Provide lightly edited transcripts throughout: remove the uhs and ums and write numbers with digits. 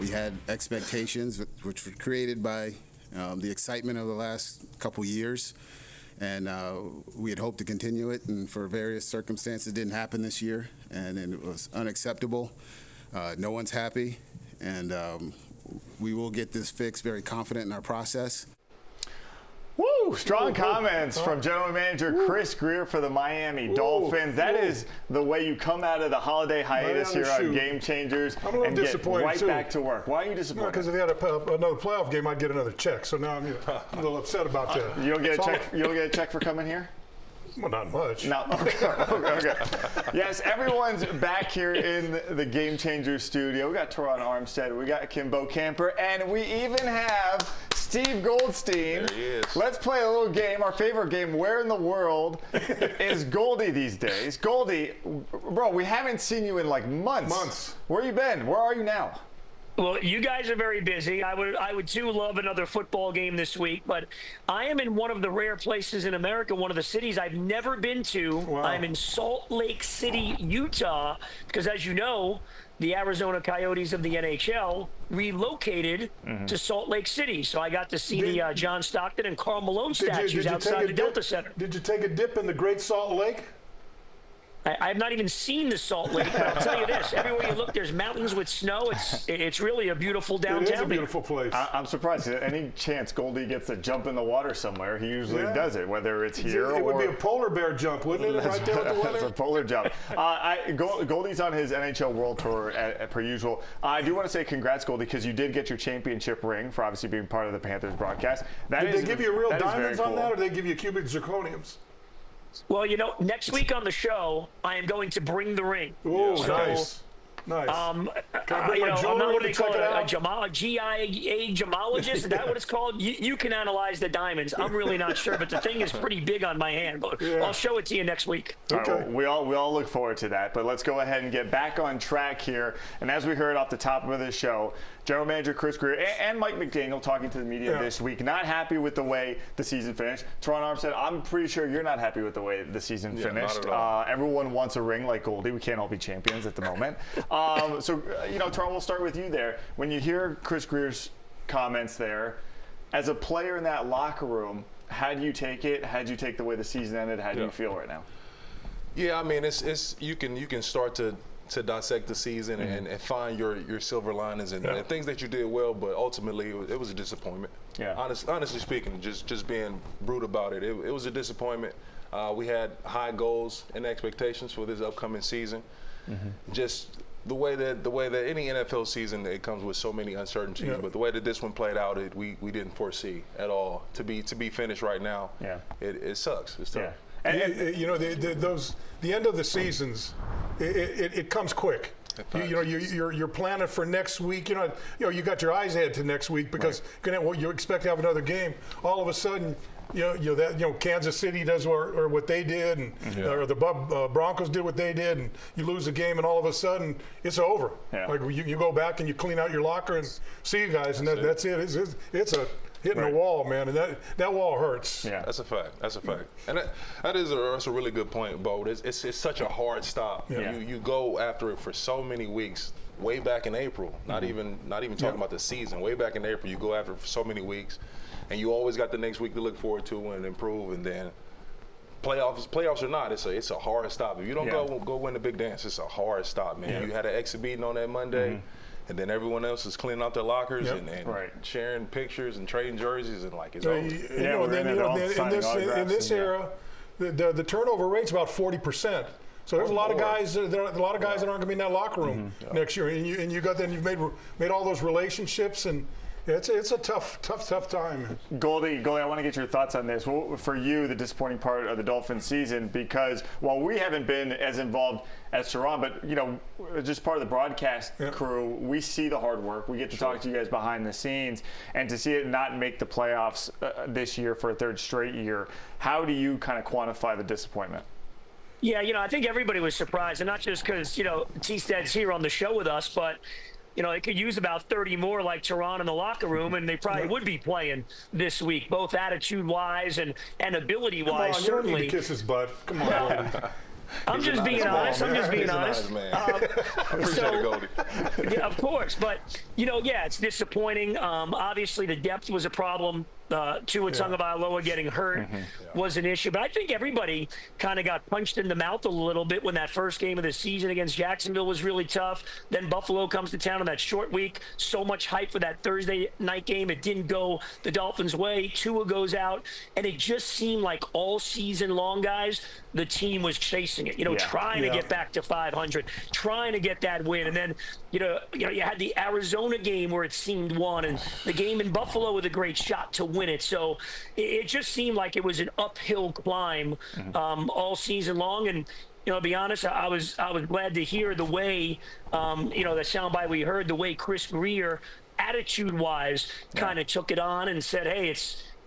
We had expectations which were created by the excitement of the last couple years, and we had hoped to continue it, and for various circumstances it didn't happen this year, and it was unacceptable. No one's happy, and we will get this fixed, very confident in our process. Woo! Strong comments from General Manager Chris Grier for the Miami Dolphins. That is the way you come out of the holiday hiatus here on Game Changers and get right back to work. Why are you disappointed? Because if they had another playoff game, I'd get another check. So now I'm a little upset about that. You don't get a check. You don't get a check for coming here? Well, not much. No. Okay. Yes, everyone's back here in the Game Changers studio. We got Terron Armstead, we got Kimbo Camper, and we even have Steve Goldstein. There he is. Let's play a little game, our favorite game. Where in the world is Goldie these days? Goldie, bro, we haven't seen you in like months. Where you been? Where are you now? Well, you guys are very busy. I would too love another football game this week, but I am in one of the rare places in America, one of the cities I've never been to. Wow. I'm in Salt Lake City, Utah, because as you know, the Arizona Coyotes of the NHL relocated to Salt Lake City. So I got to see the John Stockton and Karl Malone statues outside the Delta Center. Did you take a dip in the Great Salt Lake? I have not even seen the Salt Lake, but I'll tell you this: everywhere you look, there's mountains with snow. It's really a beautiful downtown. It is a beautiful place. I'm surprised. Any chance Goldie gets to jump in the water somewhere, he usually does it, whether it's here or... It would be a polar bear jump, wouldn't it, right there with the weather? That's a polar jump. Goldie's on his NHL World Tour, per usual. I do want to say congrats, Goldie, because you did get your championship ring for obviously being part of the Panthers broadcast. Did they give you real diamonds on that, or did they give you cubic zirconiums? Well, you know, next week on the show, I am going to bring the ring. Oh, nice. Nice. I'm not what they call it, a GIA gemologist. Is that what it's called? You can analyze the diamonds. I'm really not sure, but the thing is pretty big on my hand. But I'll show it to you next week. Okay. All right, well, we all look forward to that. But let's go ahead and get back on track here. And as we heard off the top of the show, General Manager Chris Grier and Mike McDaniel talking to the media this week, not happy with the way the season finished. Terron Armstead, I'm pretty sure you're not happy with the way the season finished. Not at all. Everyone wants a ring like Goldie. We can't all be champions at the moment. Terron, we'll start with you there. When you hear Chris Grier's comments there, as a player in that locker room, how do you take it? How do you take the way the season ended? How do you feel right now? Yeah, I mean, it's you can start to dissect the season and find your silver linings and things that you did well, but ultimately it was a disappointment. Yeah. Honestly speaking, just being brutal about it, it was a disappointment. We had high goals and expectations for this upcoming season. Just the way that any NFL season, it comes with so many uncertainties, but the way that this one played out, we didn't foresee at all to be finished right now. Yeah. It sucks. It's tough. Yeah. And you know, the end of the seasons, it comes quick. You're planning for next week. You know, you got your eyes ahead to next week because you expect to have another game. All of a sudden, Kansas City does or what they did, and or the Broncos did what they did, and you lose the game, and all of a sudden it's over. Yeah. Like you go back and you clean out your locker and see you guys, and that's it. It's a hitting the wall, man, and that wall hurts. Yeah, that's a fact. That's a fact. And that's a really good point, Bo. It's such a hard stop. Yeah. You go after it for so many weeks. Way back in April, not even talking about the season. Way back in April, you go after it for so many weeks, and you always got the next week to look forward to and improve. And then playoffs or not, it's a hard stop. If you don't go win the big dance, it's a hard stop, man. You had an exit meeting on that Monday. And then everyone else is cleaning out their lockers and sharing pictures and trading jerseys and it's over. In this era, the turnover rate's about 40%. So there's a lot of guys. There are a lot of guys that aren't going to be in that locker room next year, and you've made all those relationships, and it's a tough time. Goldie, I want to get your thoughts on this. Well, for you, the disappointing part of the Dolphins season, because while we haven't been as involved as Terron, but just part of the broadcast crew, we see the hard work. We get to talk to you guys behind the scenes, and to see it not make the playoffs this year for a third straight year. How do you kind of quantify the disappointment? Yeah, I think everybody was surprised, and not just because, T-Stead's here on the show with us, but, it could use about 30 more like Terron in the locker room, and they probably would be playing this week, both attitude-wise and ability-wise, Come on, certainly. You don't need to kiss his butt. Come on, I'm just being honest. I'm just being He's honest. a nice man. Appreciate it, Goldie. Yeah, of course. But, it's disappointing. Obviously, the depth was a problem. Tua Tagovailoa getting hurt was an issue. But I think everybody kind of got punched in the mouth a little bit when that first game of the season against Jacksonville was really tough. Then Buffalo comes to town on that short week. So much hype for that Thursday night game. It didn't go the Dolphins' way. Tua goes out. And it just seemed like all season long, guys, the team was chasing it, trying to get back to 500, trying to get that win. And then, you had the Arizona game where it seemed won, and the game in Buffalo with a great shot to win it. So it just seemed like it was an uphill climb all season long. And, to be honest, I was glad to hear the way, the soundbite we heard, the way Chris Greer, attitude-wise, kind of took it on and said, hey,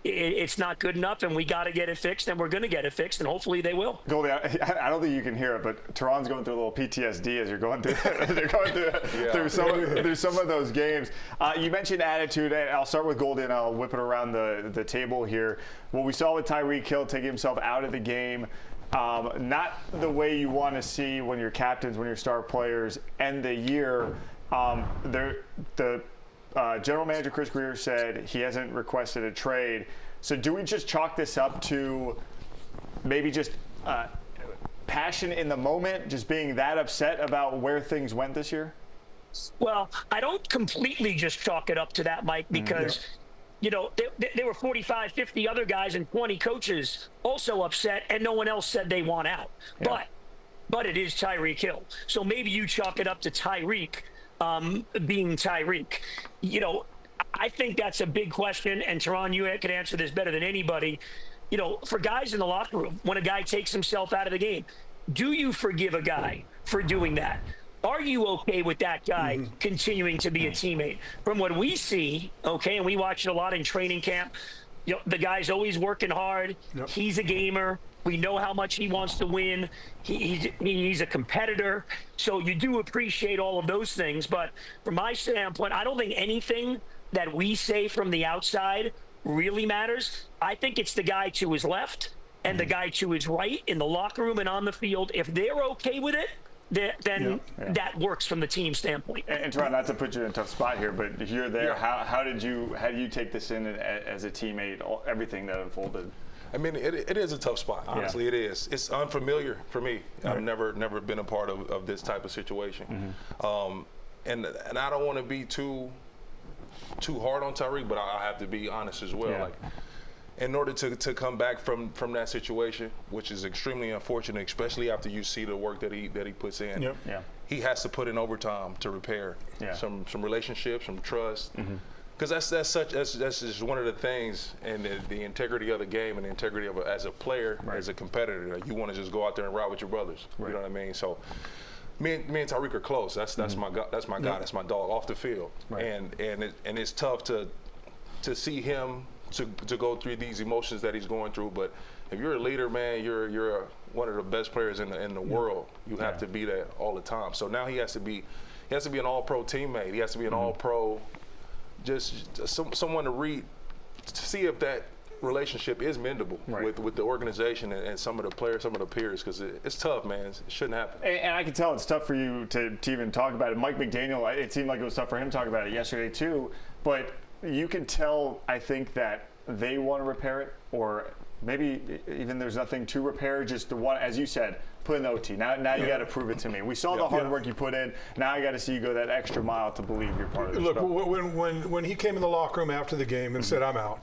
it's not good enough, and we got to get it fixed, and we're going to get it fixed, and hopefully they will. Goldie, I don't think you can hear it, but Terron's going through a little PTSD as you're going through through some of those games. You mentioned attitude, and I'll start with Goldie, and I'll whip it around the table here. What we saw with Tyreek Hill taking himself out of the game, not the way you want to see when your captains, when your star players end the year. General Manager Chris Greer said he hasn't requested a trade. So do we just chalk this up to maybe just passion in the moment, just being that upset about where things went this year? Well, I don't completely just chalk it up to that, Mike, because there were 45, 50 other guys and 20 coaches also upset, and no one else said they want out. Yeah. But it is Tyreek Hill. So maybe you chalk it up to Tyreek being Tyreek. I think that's a big question, and Terron, you can answer this better than anybody. For guys in the locker room, when a guy takes himself out of the game, do you forgive a guy for doing that? Are you okay with that guy continuing to be a teammate? From what we see, and we watch it a lot in training camp, the guy's always working hard. Yep. He's a gamer. We know how much he wants to win. He's a competitor. So you do appreciate all of those things. But from my standpoint, I don't think anything that we say from the outside really matters. I think it's the guy to his left and the guy to his right in the locker room and on the field. If they're okay with it, then that works from the team standpoint. And Terron, not to put you in a tough spot here, but you're there. Yeah. How did you take this in as a teammate, everything that unfolded? I mean, it is a tough spot. Honestly, it is. It's unfamiliar for me. Right. I've never been a part of this type of situation, and I don't want to be too hard on Tyreek, but I have to be honest as well. Yeah. Like, in order to come back from that situation, which is extremely unfortunate, especially after you see the work that he puts in, he has to put in overtime to repair some relationships, some trust. Because that's just one of the things, and the integrity of the game and the integrity of as a player, as a competitor. Like, you want to just go out there and ride with your brothers. Right. You know what I mean? So me and Tyreek are close. That's my guy. That's my dog off the field. Right. And it's tough to see him to go through these emotions that he's going through. But if you're a leader, man, you're one of the best players in the world. You have to be that all the time. So now he has to be an all-pro teammate. He has to be an all-pro. Just someone to see if that relationship is mendable with the organization and some of the players, some of the peers, because it's tough, man. It shouldn't happen. And I can tell it's tough for you to even talk about it. Mike McDaniel, it seemed like it was tough for him to talk about it yesterday too, but you can tell, I think, that they want to repair it, or maybe even there's nothing to repair, just the one, as you said, put in the OT. Now you got to prove it to me. We saw the hard work you put in. Now I got to see you go that extra mile to believe you're part of this. Look, when he came in the locker room after the game and said, "I'm out,"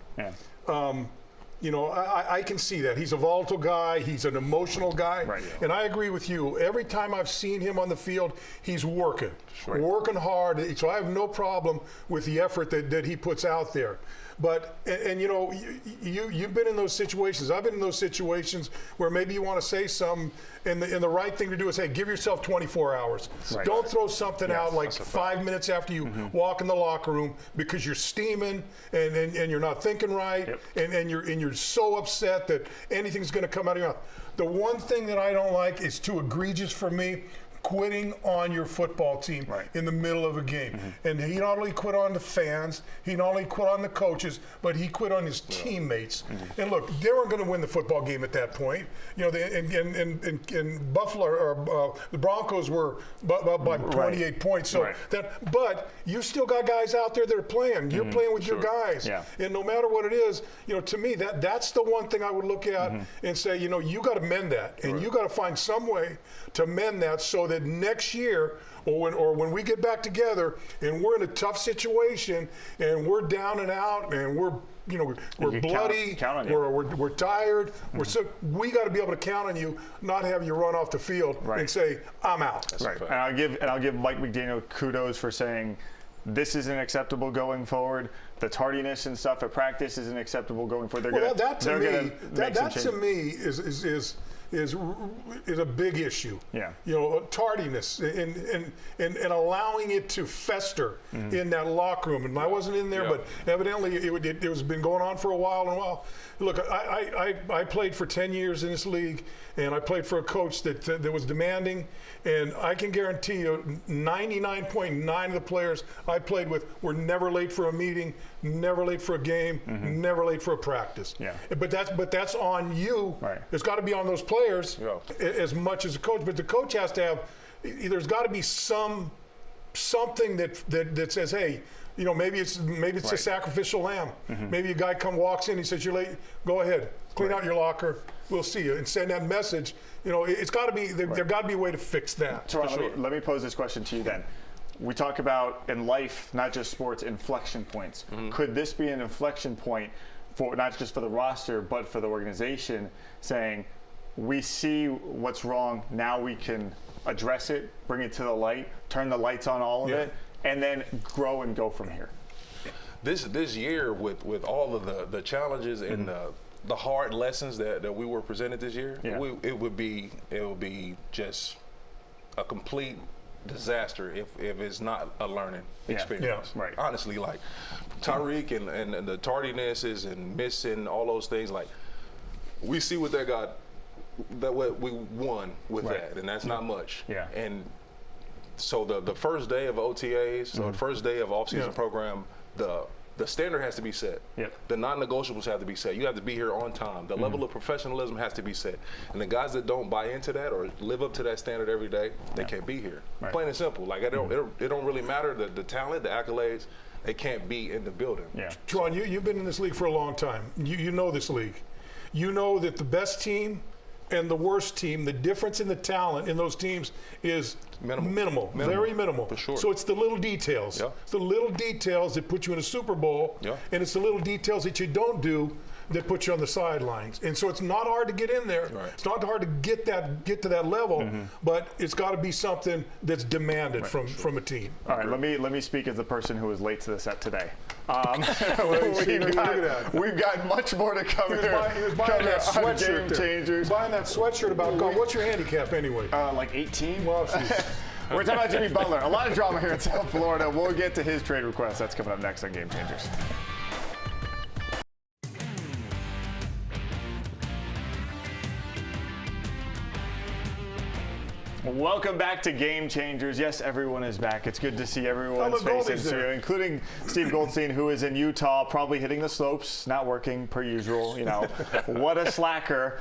I can see that. He's a volatile guy. He's an emotional guy. Right. And I agree with you. Every time I've seen him on the field, he's working hard. So I have no problem with the effort that he puts out there. But you've been in those situations. I've been in those situations where maybe you want to say something, and the right thing to do is, hey, give yourself 24 hours. Right. Don't throw something out like 5 minutes after you walk in the locker room because you're steaming and you're not thinking right, and you're so upset that anything's going to come out of your mouth. The one thing that I don't like is too egregious for me. quitting on your football team in the middle of a game. And he not only quit on the fans, he not only quit on the coaches, but he quit on his teammates. And look, they weren't going to win the football game at that point. You know, and Buffalo or the Broncos were by 28 points. So but you still got guys out there that are playing. You're playing with your guys. And no matter what it is, you know, to me that's the one thing I would look at and say, you know, you got to mend that, and you got to find some way to mend that so that next year or when we get back together and we're in a tough situation and we're down and out and we're bloody, count on we're tired, we got to be able to count on you, not have you run off the field and say, I'm out. And I'll give Mike McDaniel kudos for saying this isn't acceptable going forward. The tardiness and stuff at practice isn't acceptable going forward. That to me is a big issue. You know, tardiness and allowing it to fester in that locker room. And I wasn't in there, but evidently it was been going on for a while. Look, I played for 10 years in this league, and I played for a coach that was demanding. And I can guarantee you 99.9 of the players I played with were never late for a meeting, never late for a game, never late for a practice. But that's on you. It's got to be on those players as much as the coach. But the coach has to have, there's got to be something that says, hey, you know, maybe it's a sacrificial lamb. Maybe a guy walks in, he says, you're late, go ahead, clean out your locker, we'll see you, and send that message. You know, it's got to be, there got to be a way to fix that. Terron, let me pose this question to you then. We talk about in life, not just sports, inflection points. Could this be an inflection point for not just for the roster, but for the organization, saying, we see what's wrong, now we can address it, bring it to the light, turn the lights on all of it, and then grow and go from here? This year, with all of the challenges and the hard lessons that we were presented this year, it would be just a complete disaster if it's not a learning experience. Honestly, like Tyreek and the tardiness and missing all those things, like we see what what we won with that, and that's not much. And so the first day of OTAs, so the first day of off-season program, the standard has to be set. The non-negotiables have to be set. You have to be here on time. The level of professionalism has to be set. And the guys that don't buy into that or live up to that standard every day, they can't be here. Plain and simple. Like it don't really matter the talent, the accolades. They can't be in the building. Terron, you've been in this league for a long time. You know this league. You know that the best team and the worst team, the difference in the talent in those teams is minimal, very minimal. For sure. So it's the little details. It's the little details that put you in a Super Bowl, and it's the little details that you don't do that put you on the sidelines. And so it's not hard to get in there. It's not hard to get to that level, but it's got to be something that's demanded from a team. All right, let me speak as the person who was late to the set today. We've got much more to cover. He was buying that sweatshirt. Game Changers. Buying that sweatshirt about what's your handicap anyway? Like 18. Well, we're talking about Jimmy Butler. A lot of drama here in South Florida. We'll get to his trade request. That's coming up next on Game Changers. Welcome back to Game Changers. Yes, everyone is back. It's good to see everyone's faces here, including Steve Goldstein, who is in Utah, probably hitting the slopes, not working per usual. You know, what a slacker.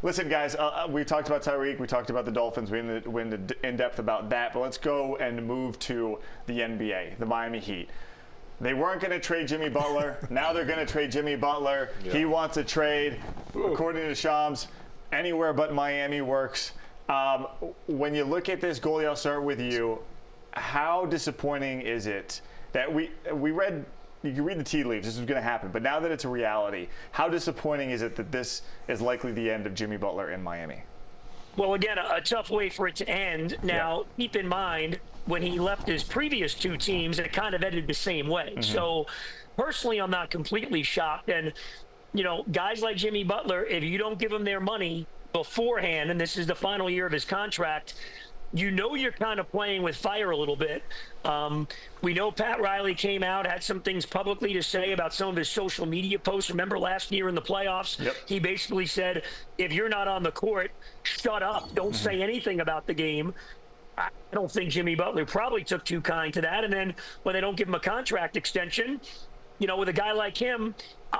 Listen, guys, we talked about Tyreek. We talked about the Dolphins. We went in depth about that. But let's go and move to the NBA, the Miami Heat. They weren't going to trade Jimmy Butler. Now they're going to trade Jimmy Butler. He wants a trade. According to Shams, anywhere but Miami works. When you look at this, Goldie, I'll start with you. How disappointing is it that we read, you can read the tea leaves, this was going to happen, but now that it's a reality, how disappointing is it that this is likely the end of Jimmy Butler in Miami? Well, again, a tough way for it to end. Now, keep in mind, when he left his previous two teams, it kind of ended the same way. So, personally, I'm not completely shocked. And, you know, guys like Jimmy Butler, if you don't give them their money beforehand, and this is the final year of his contract, you know you're kind of playing with fire a little bit. We know Pat Riley came out, had some things publicly to say about some of his social media posts. Remember last year in the playoffs, he basically said, if you're not on the court, shut up. Don't say anything about the game. I don't think Jimmy Butler probably took too kind to that. And then when they don't give him a contract extension, with a guy like him,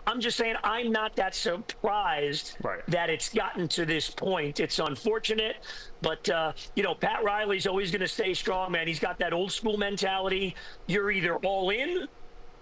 I'm just saying I'm not that surprised that it's gotten to this point. It's unfortunate, but, Pat Riley's always going to stay strong, man. He's got that old school mentality. You're either all in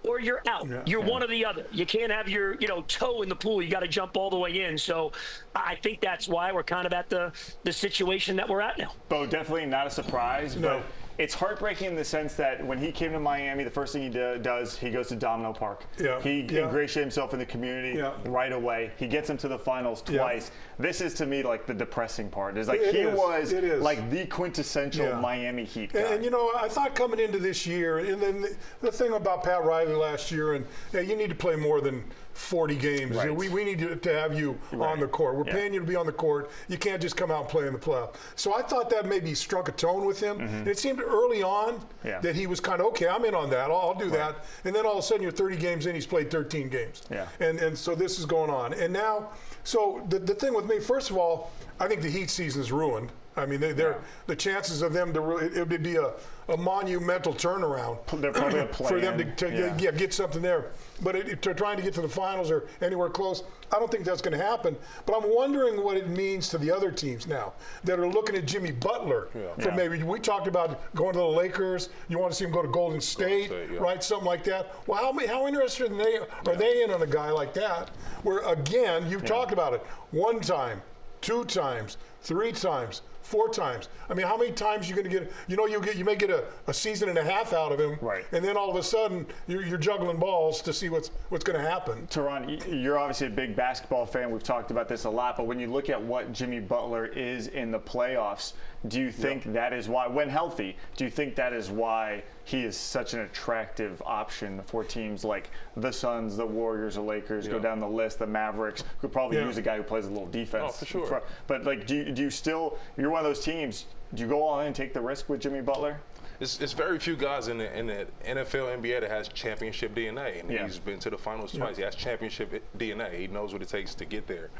or you're out. You're one or the other. You can't have your, toe in the pool. You got to jump all the way in. So I think that's why we're kind of at the situation that we're at now. Bo, definitely not a surprise, but it's heartbreaking in the sense that when he came to Miami, the first thing he does, he goes to Domino Park. He ingratiates himself in the community right away. He gets him to the finals twice. This is, to me, like the depressing part. It's like he was like the quintessential Miami Heat guy. And I thought coming into this year, and then the thing about Pat Riley last year, and you need to play more than 40 games. We need to have you on the court. We're paying you to be on the court. You can't just come out and play in the playoff. So I thought that maybe struck a tone with him. And it seemed early on that he was kind of, okay, I'm in on that. I'll do that. And then all of a sudden you're 30 games in, he's played 13 games. And so this is going on. And now, so the thing with me, first of all, I think the Heat season is ruined. I mean, the chances of them to really, it would be a monumental turnaround They're probably a for them to get something there. But trying to get to the finals or anywhere close, I don't think that's going to happen. But I'm wondering what it means to the other teams now that are looking at Jimmy Butler. For maybe we talked about going to the Lakers. You want to see him go to Golden State, right? Something like that. Well, how interested are they in on a guy like that? Where again, you've talked about it 1 time, 2 times, 3 times. 4 times. I mean, how many times are you going to get? You may get a season and a half out of him, and then all of a sudden you're juggling balls to see what's going to happen. Terron, you're obviously a big basketball fan. We've talked about this a lot, but when you look at what Jimmy Butler is in the playoffs, do you think that is why, when healthy, do you think that is why he is such an attractive option for teams like the Suns, the Warriors, the Lakers, go down the list, the Mavericks, who probably use a guy who plays a little defense. Oh, for sure. But like, do you still, you're one of those teams, do you go all in and take the risk with Jimmy Butler? It's very few guys in the NFL, NBA that has championship DNA, and he's been to the finals twice. He has championship DNA. He knows what it takes to get there.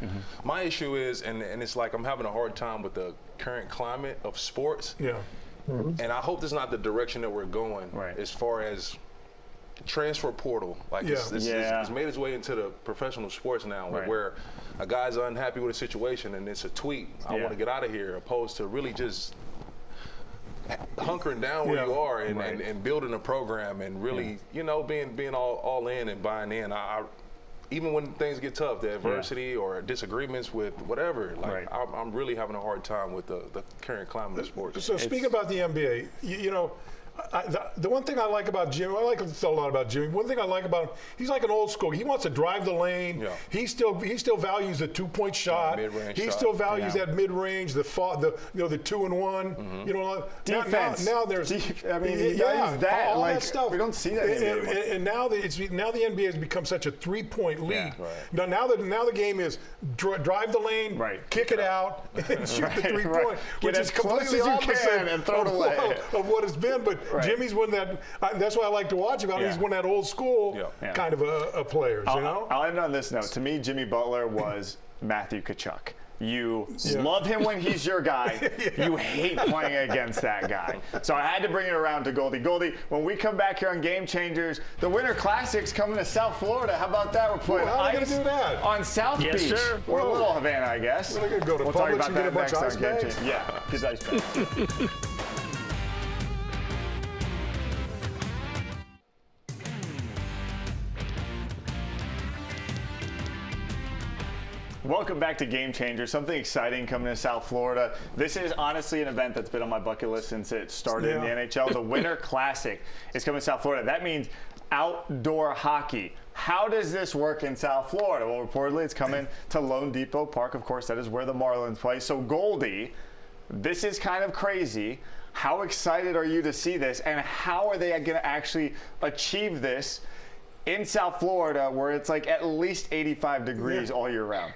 My issue is, and it's like I'm having a hard time with the current climate of sports. And I hope this is not the direction that we're going as far as transfer portal. Like it's made its way into the professional sports now, where a guy's unhappy with a situation and it's a tweet, I want to get out of here, opposed to really just hunkering down where you are and building a program and really, being all in and buying in. I even when things get tough, the adversity or disagreements with whatever, I'm really having a hard time with the current climate of sports. So speaking about the NBA, the one thing I like about Jimmy, I like a lot about Jimmy. One thing I like about him, he's like an old school. He wants to drive the lane. He still values the 2-point shot. He still values that mid range, the 2-and-1. Defense. Now there's he values that. All like, that stuff. We don't see that anymore. And now the NBA has become such a 3-point league. Now the game is drive the lane, kick it out, and shoot the 3-point, which is completely opposite and throw it away of what it's been. But Jimmy's one that's what I like to watch about him. He's one of that old school kind of a players. I'll end on this note. To me, Jimmy Butler was Matthew Tkachuk. You love him when he's your guy. You hate playing against that guy. So I had to bring it around to Goldie. Goldie, when we come back here on Game Changers, the Winter Classic's coming to South Florida. How about that? We're playing ice do that? on South Beach. Sir. Or Little Havana, I guess. We're going to go to we'll talk Publix about and get a that bunch next of ice on Game bags? Changers. Yeah, get ice bags. Welcome back to Game Changer. Something exciting coming to South Florida. This is honestly an event that's been on my bucket list since it started in the NHL. The Winter Classic is coming to South Florida. That means outdoor hockey. How does this work in South Florida? Well, reportedly it's coming to Lone Depot Park. Of course, that is where the Marlins play. So, Goldie, this is kind of crazy. How excited are you to see this? And how are they going to actually achieve this in South Florida where it's like at least 85 degrees all year round?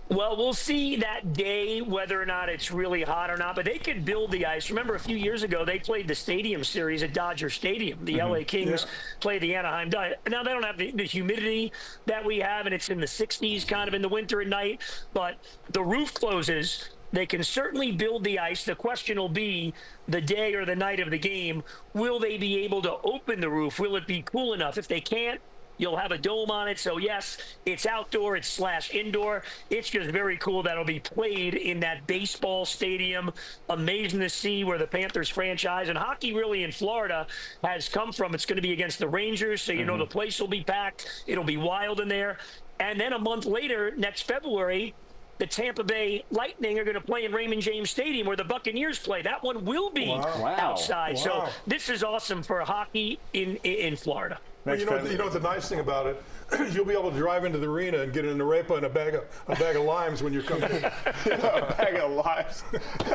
Well, we'll see that day whether or not it's really hot or not, but they could build the ice. Remember a few years ago, they played the Stadium Series at Dodger Stadium. The LA Kings played the Anaheim Ducks. Now, they don't have the humidity that we have, and it's in the 60s kind of in the winter at night, but the roof closes They can certainly build the ice. The question will be the day or the night of the game, will they be able to open the roof? Will it be cool enough? If they can't, you'll have a dome on it. So, yes, it's outdoor, it's / indoor. It's just very cool that it'll be played in that baseball stadium. Amazing to see where the Panthers franchise and hockey really in Florida has come from. It's going to be against the Rangers, so you know the place will be packed. It'll be wild in there. And then a month later, next February, the Tampa Bay Lightning are going to play in Raymond James Stadium where the Buccaneers play. That one will be outside. Wow. So this is awesome for hockey in Florida. Well, you know the nice thing about it, you'll be able to drive into the arena and get an arepa and a bag of limes when you come in. A bag of limes.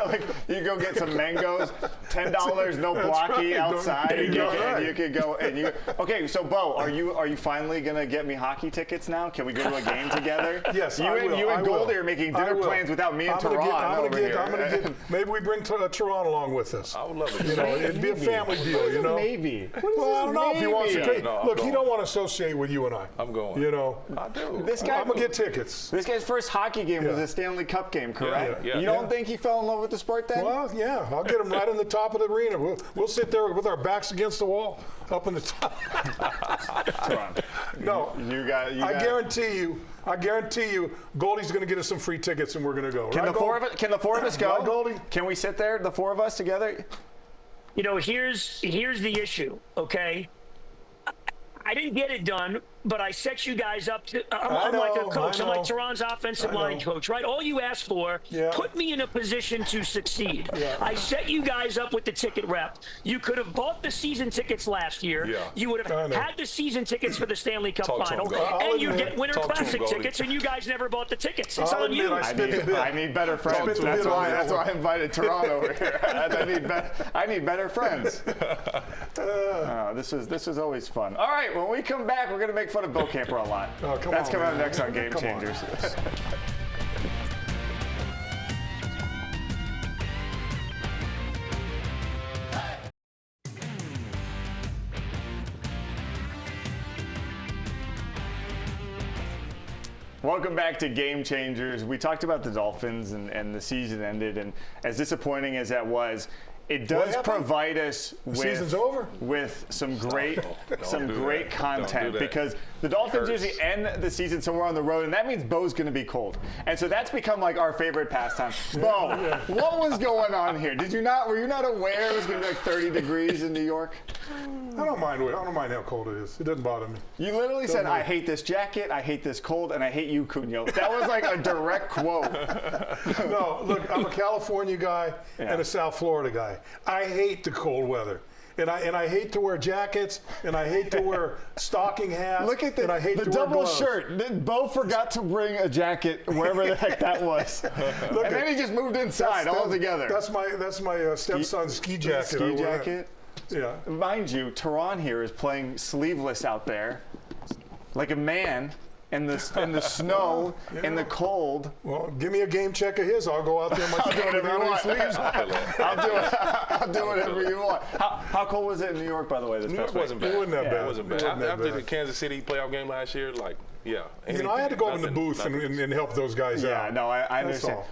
Like, you go get some mangoes, $10, no blocky right. outside, and Right. you could go and you. Okay, so Bo, are you finally gonna get me hockey tickets now? Can we go to a game together? Yes, you I and will. you and I Goldie will. are making I dinner will. plans without me and I'm gonna Terron over here. I'm gonna get. Maybe we bring Terron along with us. I would love it. You know, it'd be a family deal. You know. Maybe. Well, I don't know if he wants to. Maybe. No, I'm Look, he going. don't want to associate with you and I. I'm going. You know. I do. This guy. I'm gonna get tickets. This guy's first hockey game was Yeah. a Stanley Cup game, correct? Yeah. You don't think he fell in love with the sport then? Well, yeah, I'll get him right in the top of the arena. We'll sit there with our backs against the wall, up in the top. Terron, No, I guarantee you, Goldie's going to get us some free tickets, and we're going to go. Can right, the four of us go? Right, Goldie? Can we sit there, the four of us together? You know, here's the issue, okay? I didn't get it done, but I set you guys up to. I'm like a coach. I'm like Terron's offensive line coach, right? All you asked for, put me in a position to succeed. I set you guys up with the ticket rep. You could have bought the season tickets last year. Yeah. You would have had the season tickets for the Stanley Cup Talk to him, final, Goldie. and you get Winter Talk to him, Classic Goldie. tickets, and you guys never bought the tickets. It's I'll on you. admit I need better friends. That's why I invited Terron over here. I need better friends. This is always fun. All right, when we come back, we're going to make fun of Bo Camper a lot. Oh, come That's on, coming up man. next on Game Come on. Changers. Welcome back to Game Changers. We talked about the Dolphins and the season ended, and as disappointing as that was, it does provide us season's over? with some great Don't do great that. content Don't do that. because the Dolphins Hurts. usually end the season somewhere on the road, and that means Bo's going to be cold. And so that's become like our favorite pastime. Bo, what was going on here? Were you not aware it was going to be like 30 degrees in New York? I don't mind how cold it is. It doesn't bother me. You literally said, I hate this jacket, I hate this cold, and I hate you, Cunyo. That was like a direct quote. No, look, I'm a California guy and a South Florida guy. I hate the cold weather. And I hate to wear jackets, and I hate to wear stocking hats. Look at and I hate the to double wear gloves. shirt. Bo forgot to bring a jacket wherever the heck that was. And then he just moved inside altogether. That's my stepson's ski jacket. I Ski wear that. jacket. Yeah. Mind you, Terron here is playing sleeveless out there, like a man in the snow, in the cold. Well, give me a game check of his. I'll go out there in my I'll do whatever you want. sleeves. I'll do whatever you want. How cold was it in New York, by the way, this New York past week? wasn't bad. It wasn't that bad. It wasn't bad. It wasn't that After bad. the Kansas City playoff game last year, I had to go in the booth and help those guys out. Yeah, no, I That's understand. all.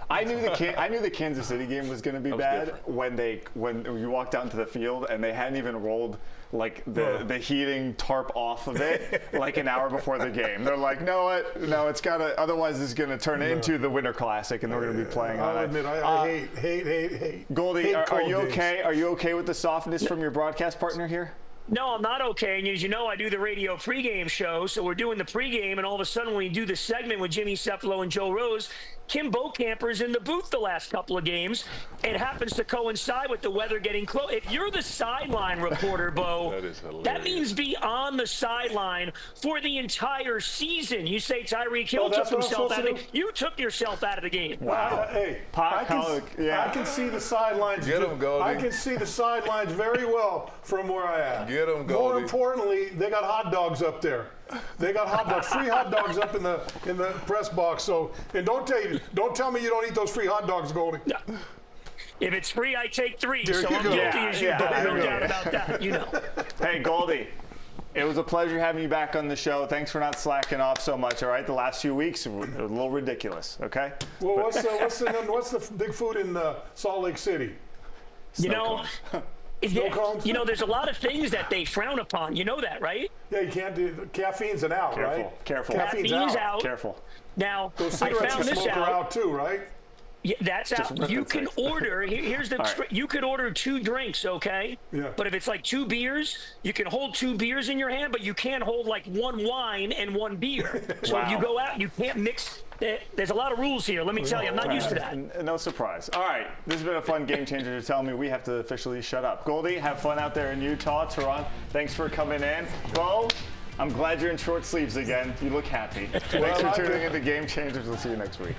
I knew the Kansas City game was going to be bad when you walked out into the field and they hadn't even rolled like the heating tarp off of it like an hour before the game. They're like, no, it's got to. Otherwise, it's going to turn into the Winter Classic, and they're going to be playing on I'll it. admit, I hate. Goldie, hate are cold you days. okay? Are you okay with the softness from your broadcast partner here? No, I'm not okay. And as you know, I do the radio pregame show. So we're doing the pregame, and all of a sudden, when we do the segment with Jimmy Cephalo and Joe Rose, Kim Bocamper's in the booth the last couple of games. It happens to coincide with the weather getting close. If you're the sideline reporter, Bo, That is hilarious. that means be on the sideline for the entire season. You say Tyreek Hill took that's what I'm himself out of supposed the game. You took yourself out of the game. Wow. Hey, Pot I Colic, yeah. can see the sidelines. Get 'em, Goldie. I can see the sidelines very well from where I am. Get 'em, More Goldie. importantly, they got hot dogs up there. They got hot dogs, free hot dogs up in the press box. So, and don't tell me you don't eat those free hot dogs, Goldie. No. If it's free, I take 3. There So you I'm go. guilty as you, Yeah, Bo. there No you go. doubt about that. You know. Hey, Goldie. It was a pleasure having you back on the show. Thanks for not slacking off so much. All right, the last few weeks were a little ridiculous. Okay. Well, what's the big food in Salt Lake City? There's a lot of things that they frown upon. You know that, right? Yeah, you can't do caffeine's an out, right? Careful. Caffeine's out. Careful. Now, those I cigarettes found you this smoke out. are out too, right? Yeah, that's out. You can order. Here's the. Right. You could order 2 drinks, okay? Yeah. But if it's like 2 beers, you can hold 2 beers in your hand, but you can't hold like 1 wine and 1 beer. So if you go out, you can't mix. There's a lot of rules here. Let me tell you, I'm not used to that. No surprise. All right, this has been a fun game changer to tell me we have to officially shut up. Goldie, have fun out there in Utah. Terron, thanks for coming in. Bo, I'm glad you're in short sleeves again. You look happy. Thanks for tuning in to Game Changers. We'll see you next week.